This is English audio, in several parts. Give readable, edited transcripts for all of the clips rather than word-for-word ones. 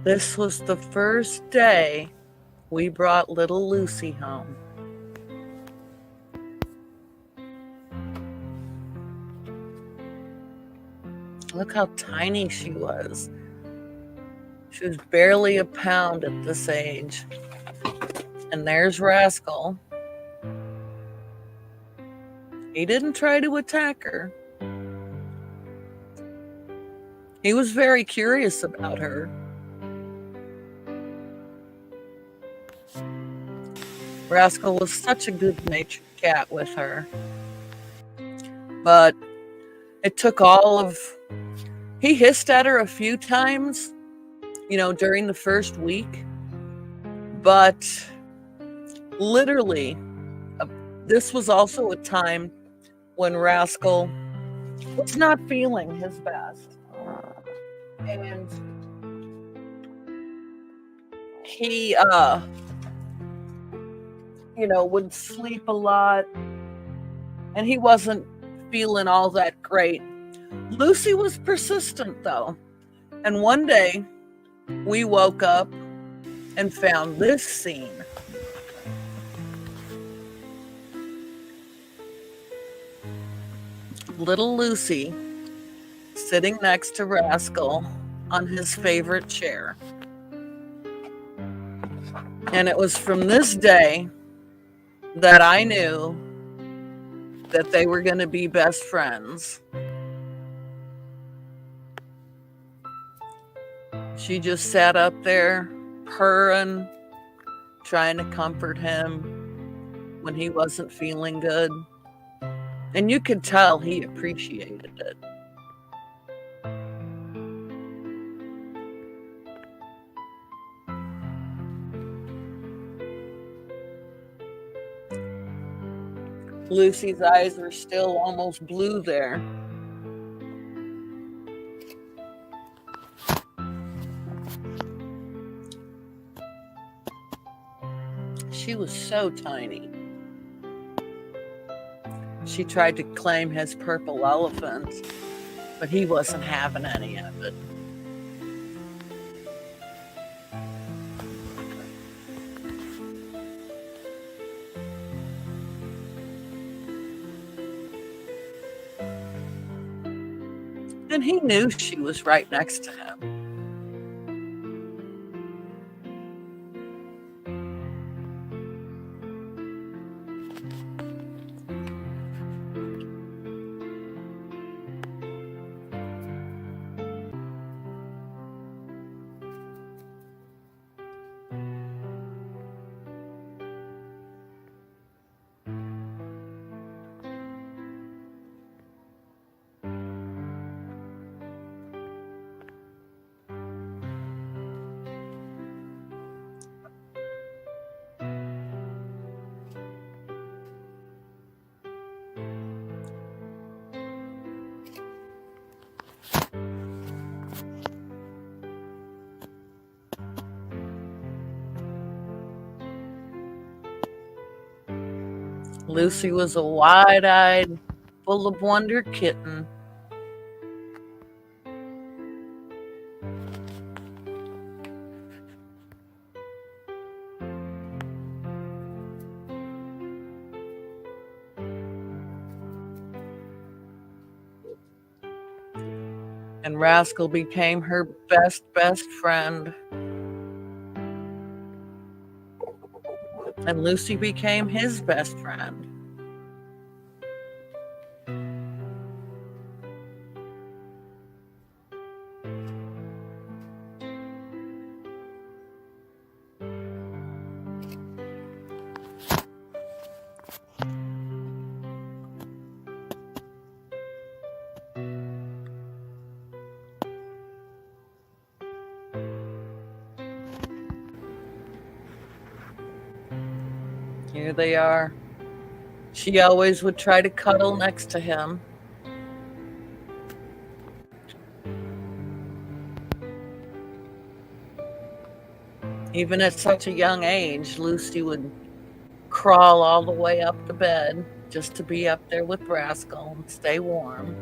This was the first day we brought little Lucy home. Look how tiny she was. She was barely a pound at this age. And there's Rascal. He didn't try to attack her. He was very curious about her. Rascal was such a good-natured cat with her. But it took he hissed at her a few times, during the first week. But literally, this was also a time when Rascal was not feeling his best. And he, would sleep a lot. And he wasn't feeling all that great. Lucy was persistent, though. And one day, we woke up and found this scene. Little Lucy sitting next to Rascal on his favorite chair. And it was from this day that I knew that they were going to be best friends. She just sat up there, purring, trying to comfort him when he wasn't feeling good. And you could tell he appreciated it. Lucy's eyes were still almost blue there. She was so tiny. She tried to claim his purple elephant, but he wasn't having any of it. And he knew she was right next to him. Lucy was a wide-eyed, full of wonder kitten. And Rascal became her best friend. And Lucy became his best friend. Here they are. She always would try to cuddle next to him. Even at such a young age, Lucy would crawl all the way up to bed just to be up there with Rascal and stay warm.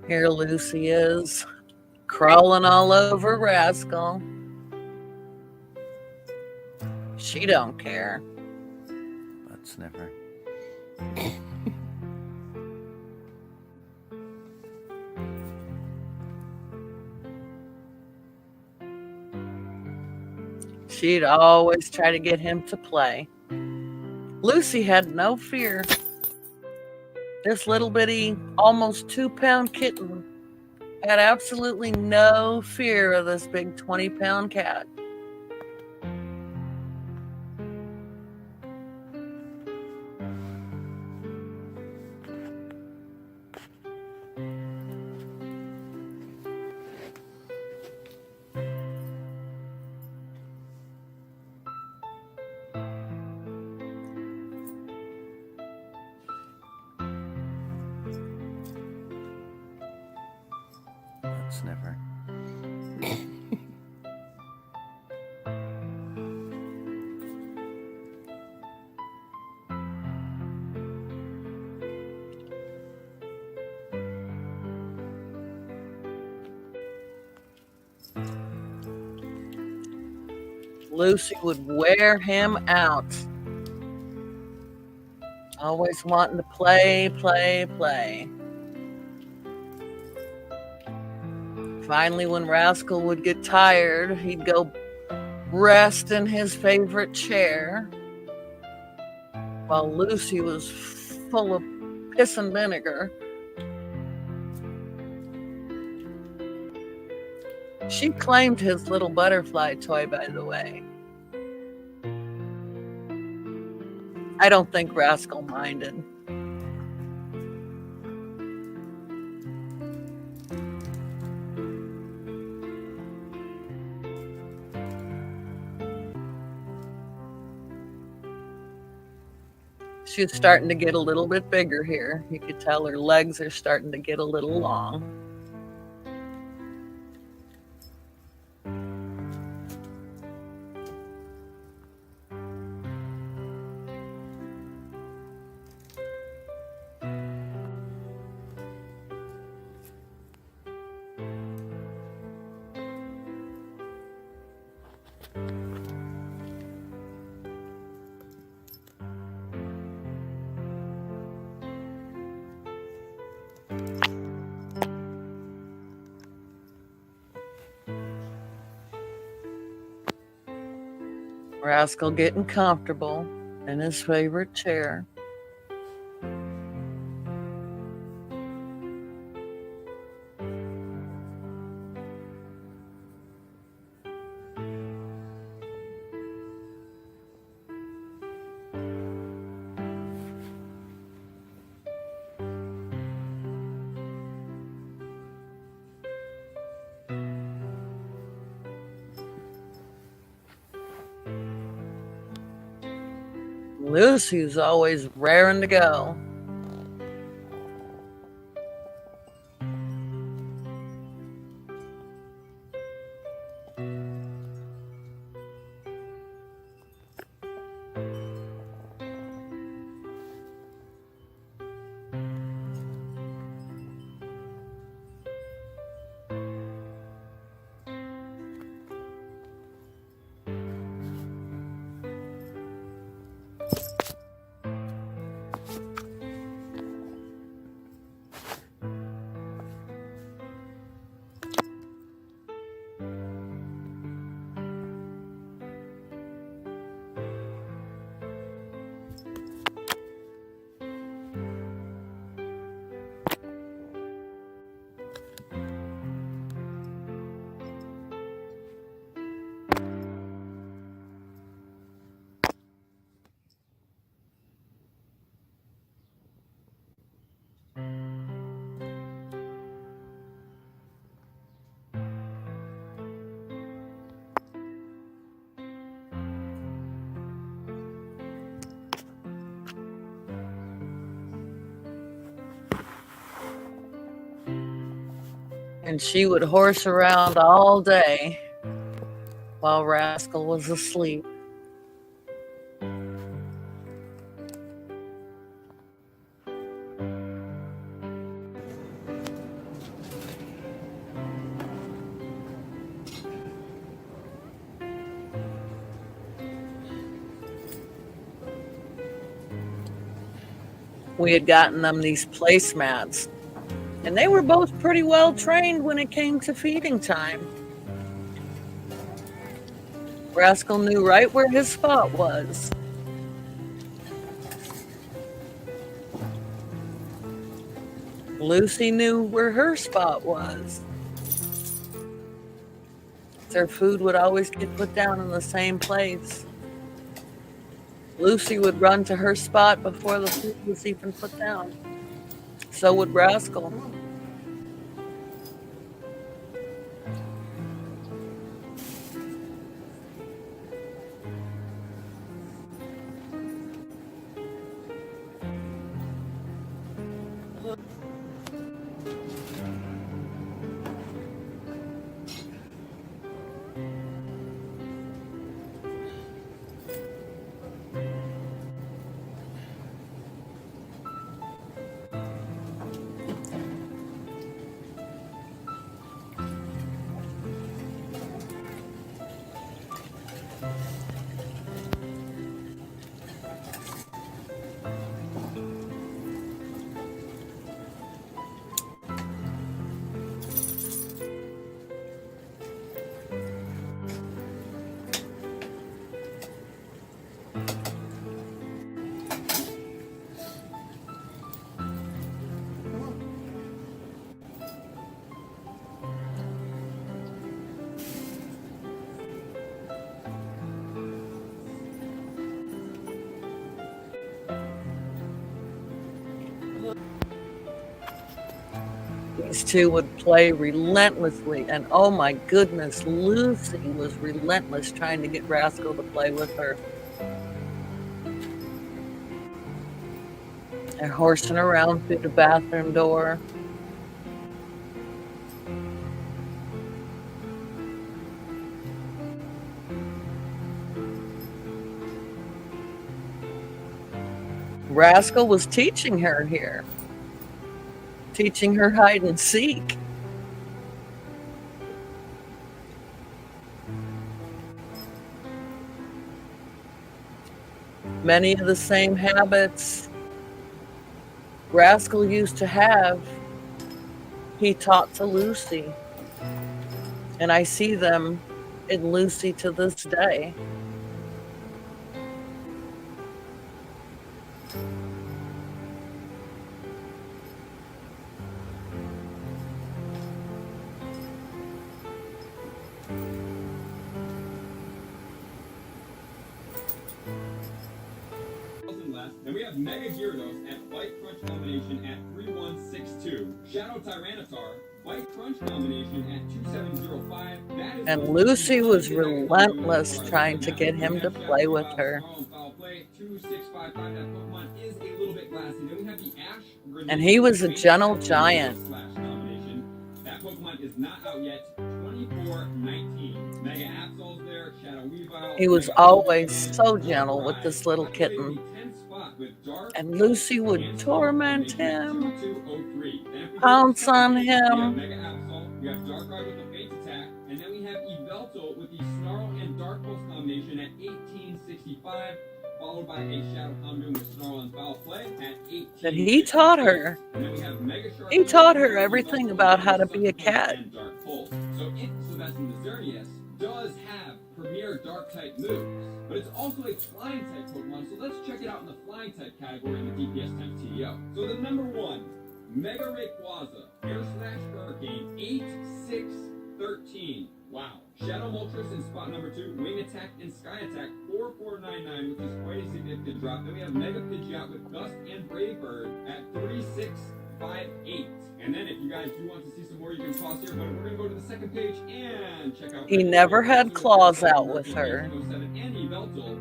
Here Lucy is, crawling all over Rascal. She don't care. Butt sniffer. She'd always try to get him to play. Lucy had no fear. This little bitty, almost 2-pound kitten had absolutely no fear of this big 20-pound cat. Butt sniffer. Lucy would wear him out. Always wanting to play, play, play. Finally, when Rascal would get tired, he'd go rest in his favorite chair while Lucy was full of piss and vinegar. She claimed his little butterfly toy, by the way. I don't think Rascal minded. She's starting to get a little bit bigger here. You could tell her legs are starting to get a little long. Rascal getting comfortable in his favorite chair. Lucy's always raring to go. And she would horse around all day while Rascal was asleep. we had gotten them these placemats, and they were both pretty well trained when it came to feeding time. Rascal knew right where his spot was. Lucy knew where her spot was. Their food would always get put down in the same place. Lucy would run to her spot before the food was even put down. So would Rascal. These two would play relentlessly, and oh my goodness, Lucy was relentless trying to get Rascal to play with her. They're horsing around through the bathroom door. Rascal was teaching her here, teaching her hide and seek. Many of the same habits Rascal used to have, he taught to Lucy. And I see them in Lucy to this day. And we have Mega Gyarados at White Crunch combination at 3162. Shadow Tyranitar, White Crunch combination at 2705. And Lucy was relentless trying to get him to play with her. 2655. That Pokemon is a little bit glassy. Then we have the Ash Grenade. And he was a gentle giant. That Pokemon is not out yet. 2419. Mega Absol's there. Shadow Weavile. He was always so gentle with this little kitten. And Lucy would torment him, pounce on him. We have Darkrai with the Faint Attack, and then we have Yveltal with the Snarl and Dark Pulse combination at 1865, followed by a Shadow Houndoom with Snarl and Foul Play at 18. That he taught her. He taught her everything about how to be a cat. So Incubus Xerneas does have premier dark type moves, but it's also a flying type Pokemon, so let's check it out in the flying type category in the DPS times TDO. So the number one, Mega Rayquaza, Air Slash Hurricane, 8613. Wow. Shadow Moltres in spot number 2, Wing Attack and Sky Attack, 4499, which is quite a significant drop. Then we have Mega Pidgeot with Gust and Brave Bird at 3658. And then if you guys do want to see some more, you can pause here, but we're going to go to the second page and check out... He never had claws out with her. And Yveltal,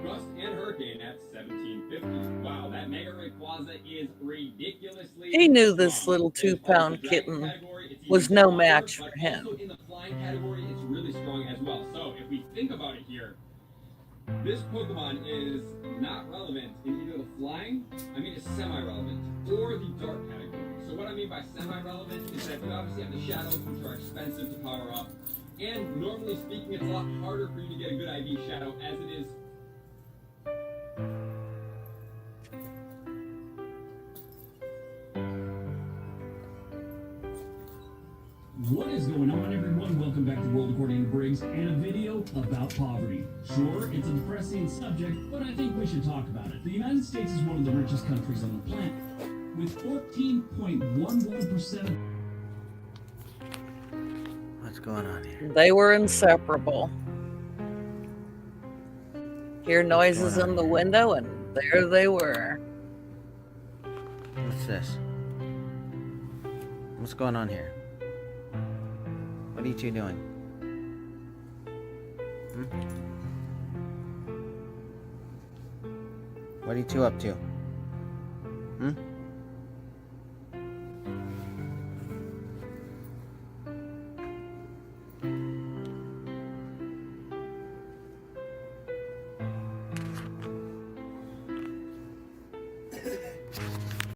Gust and Hurricane at 1750. Wow, that Mega Rayquaza is ridiculously... He knew this little 2-pound kitten was no match for him. Also in the flying category, it's really strong as well. So if we think about it here, this Pokemon is not relevant in either the flying, it's semi-relevant, or the dark category. So what I mean by semi-relevant is that you obviously have the shadows, which are expensive to power up, and normally speaking, it's a lot harder for you to get a good IV shadow as it is. What is going on, everyone? Welcome back to World According to Briggs and a video about poverty. Sure, it's a depressing subject, but I think we should talk about it. The United States is one of the richest countries on the planet, with 14.11% of... What's going on here? They were inseparable. Hear noises going on in the here? window, and there they were. What's this? What's going on here? What are you two doing? What are you two up to?